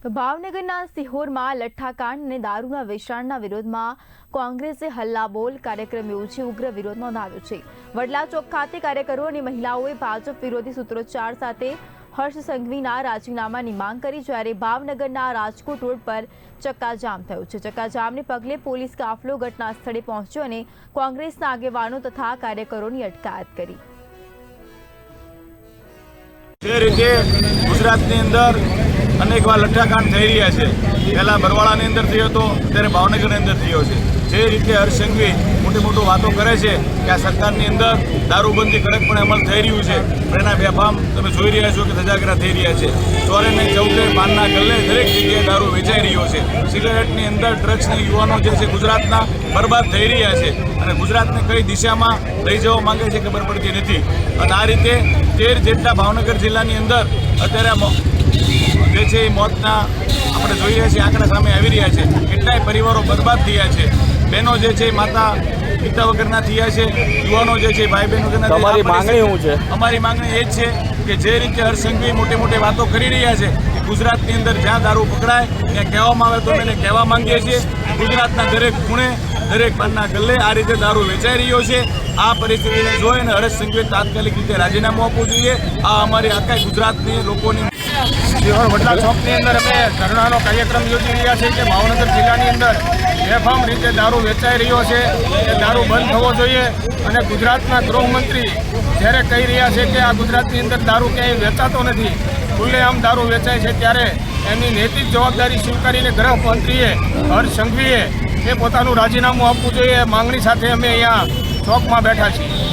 ભાવનગરના સિહોરમાં લઠ્ઠાકાંડ અને દારૂના વેચાણના વિરોધમાં કોંગ્રેસે હલ્લાબોલ કાર્યક્રમ યોજી ઉગ્ર વિરોધ નોંધાવ્યો છે। વડલા ચોક ખાતે કાર્યકરો અને મહિલાઓએ ભાજપ વિરોધી સૂત્રોચ્ચાર સાથે હર્ષ સંઘવીના રાજીનામાની માંગ કરી, જ્યારે ભાવનગરના રાજકોટ રોડ પર ચક્કાજામ થયો છે। ચક્કાજામને પગલે પોલીસ કાફલો ઘટના સ્થળે પહોંચ્યો અને કોંગ્રેસના આગેવાનો તથા કાર્યકરોની અટકાયત કરી। જે રીતે ગુજરાતની અંદર અનેકવાર લઠ્ઠાકાંડ થઈ રહ્યા છે, પહેલાં બરવાળાની અંદર થયો હતો, અત્યારે ભાવનગરની અંદર થયો છે। જે રીતે હર્ષ સંઘવી મોટી વાતો કરે છે કે આ સરકારની અંદર દારૂબંધી કડકપણે અમલ થઈ રહ્યું છે, પણ એના બેફામ તમે જોઈ રહ્યા છો કે ધજાગરા થઈ રહ્યા છે। ચોરે ને ચૌકે પાનના ગલ્લે દરેક જગ્યાએ દારૂ વેચાઈ રહ્યો છે। સિગરેટની અંદર ડ્રગ્સની યુવાનો જે છે ગુજરાતના બરબાદ થઈ રહ્યા છે અને ગુજરાતને કઈ દિશામાં લઈ જવા માંગે છે ખબર પડતી નથી। અને આ રીતે 13 જેટલા ભાવનગર જિલ્લાની અંદર અત્યારે જે છે એ મોતના આપણે જોઈ રહ્યા છીએ, આંકડા સામે આવી રહ્યા છે। કેટલાય પરિવારો બરબાદ થયા છે, બહેનો જે છે માતા પિતા વગરના થયા છે, યુવાનો જે છે ભાઈ બહેનો વગરના। તમારી માંગણી શું છે? અમારી માંગણી એ જ છે કે જે રીતે હર્ષ સંઘવી મોટી વાતો કરી રહ્યા છે કે ગુજરાતની અંદર જ્યાં દારૂ પકડાય ત્યાં કહેવામાં આવે તો અમે એને કહેવા માંગીએ છીએ, ગુજરાતના દરેક ખૂણે દરેક પાનના ગલ્લે આ રીતે દારૂ વેચાઈ રહ્યો છે। આ પરિસ્થિતિને જોઈને હર્ષ સંઘવીએ તાત્કાલિક રીતે રાજીનામું આપવું જોઈએ। આ અમારી આખા ગુજરાતની લોકોની સિહોર વડલા ચોકની અંદર અમે ધરણાનો કાર્યક્રમ યોજી રહ્યા છીએ કે ભાવનગર જિલ્લાની અંદર બેફામ રીતે દારૂ વેચાઈ રહ્યો છે, એ દારૂ બંધ થવો જોઈએ। અને ગુજરાતના ગૃહમંત્રી જ્યારે કહી રહ્યા છે કે આ ગુજરાતની અંદર દારૂ ક્યાંય વેચાતો નથી, ખુલ્લેઆમ દારૂ વેચાય છે, ત્યારે એની નૈતિક જવાબદારી સ્વીકારીને ગૃહમંત્રીએ હર્ષ સંઘવીએ પોતાનું રાજીનામું આપવું જોઈએ। માંગણી સાથે અમે અહીંયા ચોકમાં બેઠા છીએ।